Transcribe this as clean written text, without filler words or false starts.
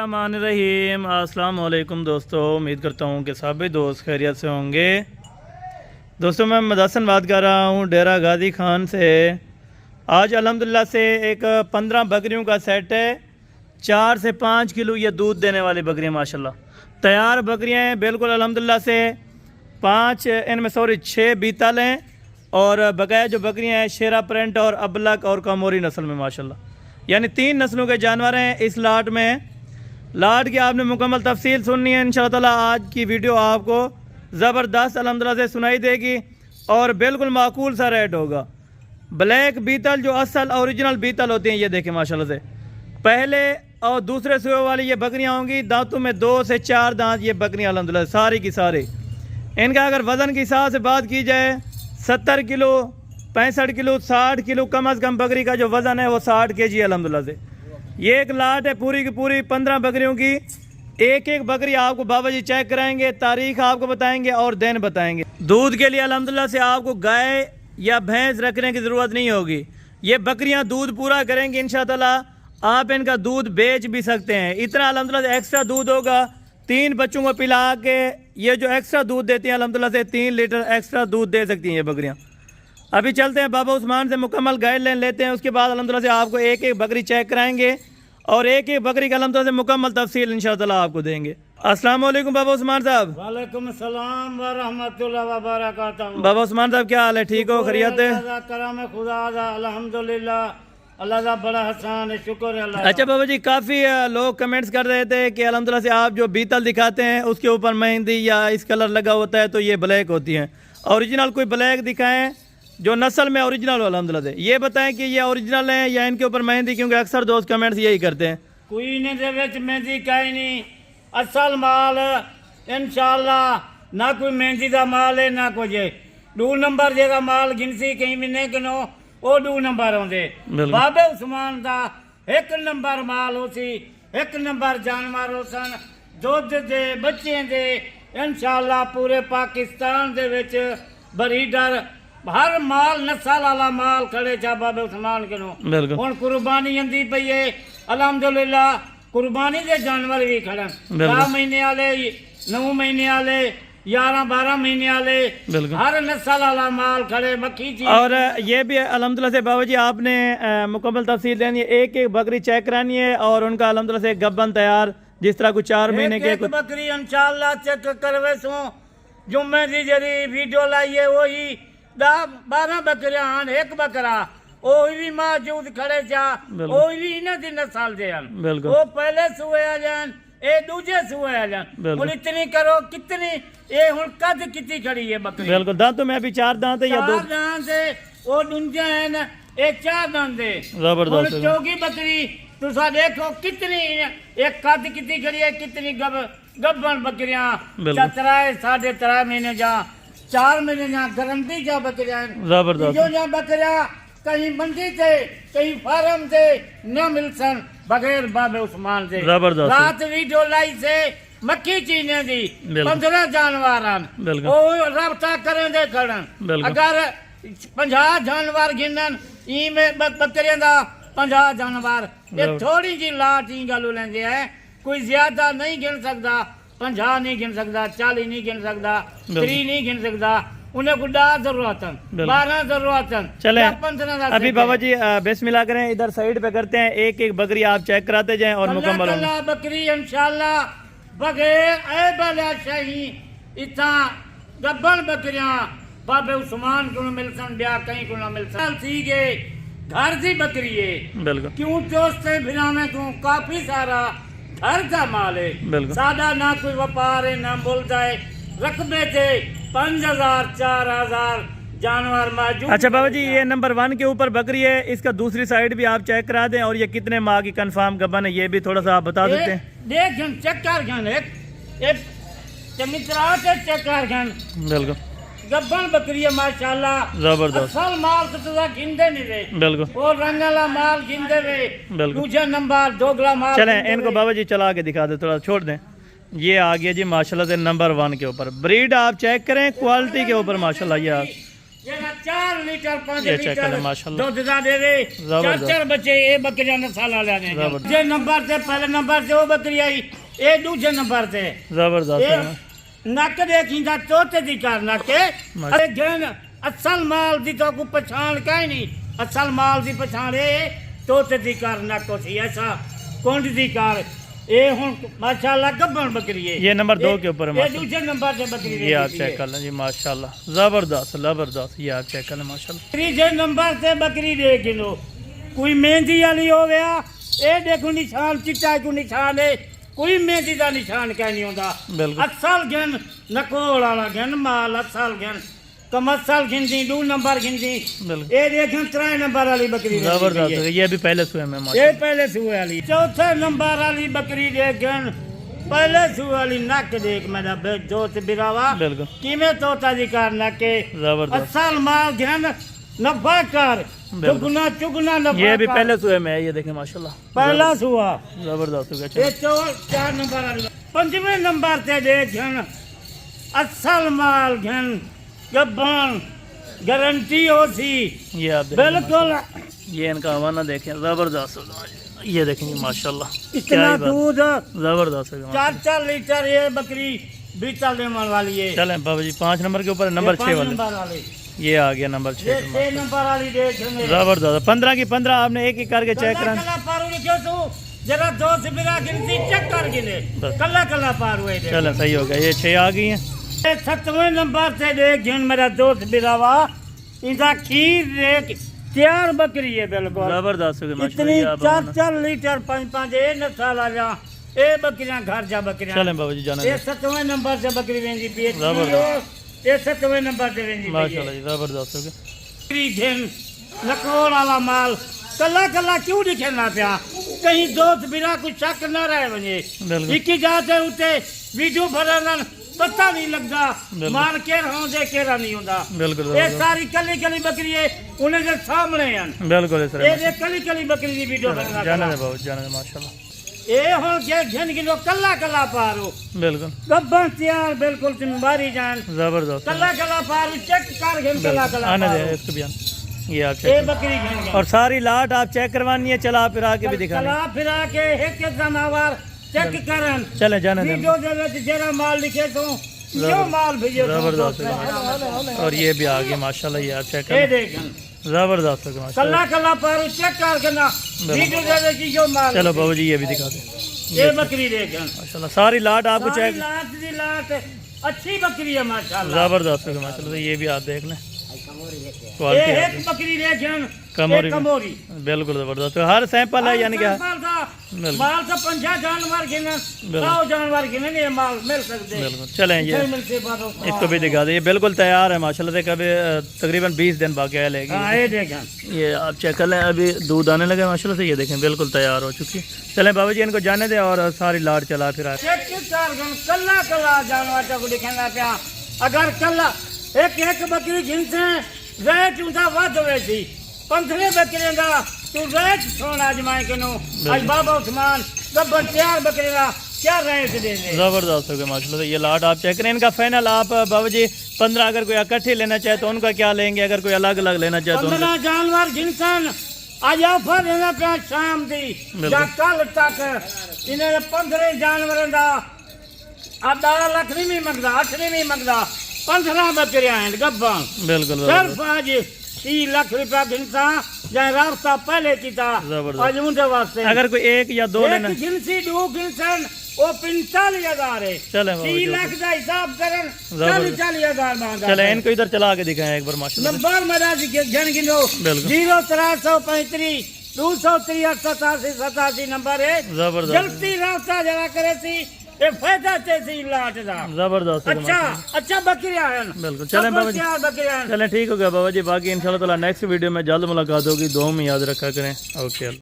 बिस्मिल्लाहिर्रहमानिर्रहीम। अस्सलाम वालेकुम दोस्तों, उम्मीद करता हूँ कि सभी दोस्त खैरियत से होंगे। दोस्तों मैं मदसन बात कर रहा हूँ डेरा गाजी खान से। आज अल्हम्दुलिल्लाह से एक 15 बकरियों का सेट है। 4 से 5 किलो ये दूध देने वाली बकरियाँ माशाल्लाह तैयार बकरियाँ हैं बिल्कुल अल्हम्दुलिल्लाह से। 6 बीतल हैं और बकाया जो बकरियाँ हैं शेरा प्रिंट और अबलक और कामोरी नस्ल में माशाल्लाह, यानी 3 नस्लों के जानवर हैं इस लाट में। लाट की आपने मुकम्मल तफसील सुननी है इंशाअल्लाह ताला। आज की वीडियो आपको ज़बरदस्त अल्हम्दुलिल्लाह से सुनाई देगी और बिल्कुल माकूल सा रेट होगा। ब्लैक बीतल जो असल ओरिजिनल बीतल होते हैं, ये देखें माशाल्लाह से पहले और दूसरे सुए वाली ये बकरियां होंगी। दांतों में 2 से 4 दांत ये बकरियां अल्हम्दुलिल्लाह सारी की सारी। इनका अगर वज़न के हिसाब से बात की जाए 70 किलो 65 किलो 60 किलो कम अज़ कम बकरी का जो वज़न है वो 60 kg है अल्हम्दुलिल्लाह से। ये एक लाट है पूरी की पूरी 15 बकरियों की। एक एक बकरी आपको बाबा जी चेक कराएंगे, तारीख आपको बताएंगे और दिन बताएंगे। दूध के लिए अल्हम्दुलिल्लाह से आपको गाय या भैंस रखने की ज़रूरत नहीं होगी। ये बकरियां दूध पूरा करेंगी इंशाअल्लाह ताला। आप इनका दूध बेच भी सकते हैं। इतना अल्हम्दुलिल्लाह से एक्स्ट्रा दूध होगा। 3 बच्चों को पिला के ये जो एक्स्ट्रा दूध देती हैं अल्हम्दुलिल्लाह से 3 लीटर एक्स्ट्रा दूध दे सकती हैं ये बकरियाँ। अभी चलते हैं बाबा उस्मान से मुकम्मल गाइडलाइन लेते हैं। उसके बाद अल्हम्दुलिल्लाह से आपको एक एक बकरी चेक कराएंगे और एक एक बकरी का अल्हम्दुलिल्लाह से मुकम्मल तफसील इंशाअल्लाह ताला आपको देंगे। अस्सलाम वालेकुम बाबा उस्मान साहब। वालेकुम सलाम व रहमतुल्लाह व बरकातहू। बाबा उस्मान साहब क्या हाल है, ठीक हो, खैरियत है? करम खुदा दा अल्हम्दुलिल्लाह, अल्लाह का बड़ा हसान है, शुक्र है अल्लाह। अच्छा बाबा जी, काफ़ी लोग कमेंट्स कर रहे थे कि अल्हम्दुलिल्लाह से आप जो बीतल दिखाते हैं उसके ऊपर मेहंदी या इस कलर लगा होता है तो ये ब्लैक होती हैं। ओरिजिनल कोई ब्लैक दिखाएं जो नस्ल में ओरिजिनल हो अल्हम्दुलिल्लाह से। ये बताएं कि ये ओरिजिनल है या इनके ऊपर मेहंदी, क्योंकि अक्सर दोस्त कमेंट्स यही करते हैं। कोई ने दे विच मेहंदी कहीं नहीं, असल माल इंशाअल्लाह। ना कोई मेहंदी का माल है ना कुछ है। 2 नंबर जेगा माल गिनसी कहीं महीने किनो वो 2 नंबर आते। बाबे उस्मान का 1 नंबर माल हो सी, 1 नंबर जानवर हो सन, दुध दे बच्चे दे इंशाअल्लाह। पूरे पाकिस्तान दे विच ब्रीडर हर माल नस्ल वाला माल खड़े चा बाबे उस्मान के हुण कुर्बानी आंदी पई है अल्हम्दुलिल्लाह। कुर्बानी दे जानवर भी खड़े 10 महीने वाले 9 महीने वाले 11-12 महीने वाले हर नस्ल वाला माल खड़े मक्खी जी। और ये भी अल्हम्दुलिल्लाह से बाबा जी आपने मुकम्मल तफसील देनी है। एक एक बकरी चेक करानी है और उनका अल्हम्दुलिल्लाह से गब्बन तैयार, जिस तरह कुछ 4 महीने के एक बकरी इंशाअल्लाह चेक करवे सो। जुम्मे दी जरी वीडियो लाइए वही 10-12 बकरियां आन, एक बकरा ओही भी मौजूद खड़े जा, ओही भी इन्हां दी नस्ल दे हन। वो पहले सुए आ जान, ए दूजे सुए आ जान। हुण इतनी करो कितनी ये हुण कद कितनी खड़ी है बकरी। बिल्कुल दांतों में अभी 4 दांत है या 2 दांत है, वो दूजे हैं ना, ये 4 दांत है। जबरदस्त। चौकी बकरी तुसा देखो कितनी एक कद कितनी खड़ी है, कितनी गब्बन बकरियां 3.5 महीने जा 4 महीने जा गारंटी जा बकरियां जबरदस्त। जो जा बकरियां कहीं मंडी से कहीं फार्म से न मिल सन बगैर बाबे उस्मान से। जबरदस्त। रात वीडियो लाई से मक्खी चीने दी 15 जानवर वो रब्ता करें दे खड़न। अगर 50 जानवर गिनन ई में बकरियां दा 50 जानवर ये थोड़ी जी लाट ही गल लेंदे है। कोई ज्यादा नहीं गिन सकता, 50 नहीं गिन सकता, 40 नहीं गिन सकता, 30 नहीं गिन सकता। उन्हें गुड्डा जरूरत 12 जरूरत। चले अभी बाबा जी बिस्मिल्लाह करें, इधर साइड पे करते हैं। एक एक बकरी आप चेक कराते जाएं और मुकम्मल बकरी इंशाअल्लाह बगैर ऐबला शाही इतना गब्बन बकरियां बाबे उस्मान को मिल सन, ब्याह कहीं को ना मिल सन। सीगे घर की बकरी है क्यों दोस्ते भिराने को काफी सारा घर का माल है। सादा ना कोई व्यापार है ना बोलता है। रकबे थे 5000-4000 जानवर मौजूद। अच्छा बाबा जी, ये नंबर 1 के ऊपर बकरी है, इसका दूसरी साइड भी आप चेक करा दें और ये कितने माह की कंफर्म गबन है ये भी थोड़ा सा आप बता देते हैं। देख चेक कर घन एक चमित्रा के चेक कर घन। बिल्कुल गब्बन बकरी है माशाल्लाह, जबरदस्त। असल माल तो तुझा गिनदे नहीं रे। बिल्कुल वो रंग वाला माल गिनदे रे। दूसरा नंबर दोगला माल। चले इनको बाबा जी चला के दिखा दे, थोड़ा छोड़ दें। ये आ गया जी माशाल्लाह से नंबर 1 के ऊपर। ब्रीड आप चेक करें क्वालिटी के ऊपर माशाल्लाह। ये ये 4 लीटर 5 ये चेक कर लीटर लो माशाल्लाह। दूध दा दे दे। जबरदस्त। 4 बच्चे ये बकरियां नस्ल वाले ने। जबरदस्त। जे नंबर से पहले नंबर से वो बकरी आई, ये दूसरे नंबर से। जबरदस्त ये है। नक देखींदा चौथे दी कर नके। माशा- अरे जन असल माल दी तो को पहचान काई नहीं। असल माल दी पहचान है चौथे दी कर नक होसी ऐसा कौन दी कर। ये हुन माशाल्लाह गब्बन बकरी है। ये नंबर 2 के ऊपर है ये माशाल्लाह। दूसरे नंबर से बकरी ये आप है। चेक कर लें जी माशाल्लाह, जबरदस्त जबरदस्त। ये आप चेक कर लें माशाल्लाह। तीसरे नंबर से बकरी दे किलो कोई मेहंदी वाली हो गया। ये देखो निशान चिट्टा को निशान है, कोई मेहंदी का निशान कह नहीं होता। बिल्कुल। असल घन नकोल वाला घन माल असल घन कमसल गिनती 2 नंबर गिनती। बिल्कुल ये देखो 3 नंबर वाली बकरी है। जबरदस्त। ये भी पहले सुबह में ये माशाल्लाह। पहले सुए वाली। चौथे नंबर वाली बकरी देखन पहले सुए वाली नक देख मेरा दोस्त बिरावा बिल्कुल किमें तोता जी कर नके। जबरदस्त। असल माल घन नफा कर बिल्कुल। चुगना चुगना नफा ये भी कर। पहले सुबह में है, ये देखें माशाल्लाह। पहला सुआ जबरदस्त हो ये गया। 4 नंबर वाली। 5वें नंबर से देखन असल माल घन गब्बान गारंटी होती ये आप देखें बिल्कुल। ये इनका हवाना देखें, जबरदस्त। ये देखेंगे माशाल्लाह, इतना क्या ही बात। दूध जबरदस्त है माशाल्लाह। 4 लीटर ये बकरी बीतल देने वाली है। चलें बाबा जी 5 नंबर के ऊपर है, नंबर 6 5 वाले। नंबर वाली। ये आ गया नंबर 6 ये 6 नंबर वाली देख मेरे। जबरदस्त। 15 की 15 आपने एक एक करके चेक करा। कला पारू लिखे तू जरा 2 से बिना गिनती चेक कर गिने। बस। कला पारू है। चलें सही हो गया। ये 6 आ गई हैं। 7वें नंबर से देख गिन मेरा दोस्त बिरावा इनका खीर देख तैयार बकरी है बिल्कुल। जबरदस्त हो गया माशाल्लाह। इतनी ये आप 4 लीटर 5 ये नस्ल आ जा ये बकरियां घर जा बकरियां। चलें बाबा जी जाना ये 7वें नंबर से बकरी वेंदी पी है। जबरदस्त। ये 7वें नंबर से वेंदी पी है। माशाल्लाह जी जबरदस्त हो गया। बकरी घिन नकोड़ वाला माल कला कला क्यों दिखेना पिया कहीं दोस्त बिना कुछ शक न रहे वने। बिल्कुल। इक्की जाते उते वीडियो भरन पता नहीं लगता बिल्कुल। मार के रहो दे केरा नहीं होता। बिल्कुल ये सारी कली कली बकरी है उन्हें जे सामने हैं। बिल्कुल इस ये तरह देख कली कली बकरी की वीडियो बनना जाना है बाबा जाना है माशाल्लाह। ये हो जे घन किलो कला कला पारो बिल्कुल गब्बन तैयार बिल्कुल जिम्मेदारी जान जबरदस्त। कला कला पारो चेक कर घन कला कला आने दे पारो। इसको भी आने। ये आप ये चेक बकरी घन और सारी लाट आप चेक करवानी है, चला फिरा के भी दिखानी है। चला फिरा के एक एक जनावर चेक करन चले जाने दें। वीडियो दे विच जरा माल लिखे तो जो माल भेजे तो जबरदस्त हो गया। और ये भी आ गया माशाल्लाह। ये आप चेक ये कर देखन जबरदस्त हो गया माशाल्लाह। कला कला पारो चेक कर के ना वीडियो दे विच जो माल चलो बाबा जी ये भी दिखा दे ये बकरी देखन माशाल्लाह। सारी लाट आपको सारी चेक लाट दी लाट अच्छी बकरी है माशाल्लाह। जबरदस्त हो गया माशाल्लाह। ये भी आप देख लें ये क्वालिटी एक बकरी देखन कमोरी एक कमोरी बिल्कुल जबरदस्त। हर सैंपल है यानी क्या बिल्कुल। माल तो 50 जानवर गिने 100 जानवर गिने ये माल मिल सकते हैं। बिल्कुल। चलें ये फिर मिलते बातों इसको भी दिखा दे। ये बिल्कुल तैयार है माशाल्लाह से। कभी तकरीबन 20 दिन बाकी है लेगी। हाँ ये देखन ये आप चेक कर लें, अभी दूध आने लगे माशाल्लाह से। ये देखें बिल्कुल तैयार हो चुकी है। चलें बाबा जी इनको जाने दें और सारी लाट चला फिर चेक कर गन कल्ला कल्ला जानवर को दिखना पिया। अगर कल्ला एक एक बकरी गिनते रेट उनका वध हुए थी 15 बकरे का तू रेट सोना आजमाए के नो आज बाबा उस्मान गब्बर तैयार बकरे का क्या रेट दे दे। जबरदस्त हो गया माशाल्लाह से। ये लाट आप चेक करें। इनका फाइनल आप बाबा जी 15 अगर कोई इकट्ठे लेना चाहे तो उनका क्या लेंगे, अगर कोई अलग अलग लेना चाहे तो 15 जानवर गिनसन आज ऑफर देना पिया शाम दी या कल तक इन्हें 15 जानवरों का अब 10 लाख नहीं मंगदा 8 नहीं मंगदा 15 बकरे हैं गब्बा बिल्कुल सिर्फ आज 30 लाख रुपया गिनता या रास्ता पहले किया जबरदस्त। आज उनके वास्ते अगर कोई एक या दो लेना एक गिनसी 2 गिनसन वो 45,000 है। चले बाबा 30 जी लाख का हिसाब करन जबरदस्त। 40,000 मांगा। चले इनको इधर चला के दिखाएं एक बार माशाल्लाह से। नंबर मेरा जन गिनो बिल्कुल। 0335 263 87 नंबर है। जबरदस्त जल्दी रास्ता जरा करे थी ये फायदा थे लाट दा। जबरदस्त हो गया अच्छा अच्छा बकरियां हैं बिल्कुल। चलें बाबा जी बकरियां हैं। चलें ठीक हो गया बाबा जी। बाकी इंशाल्लाह ताला नेक्स्ट वीडियो में जल्द मुलाकात होगी। दुआ में याद रखा करें। ओके।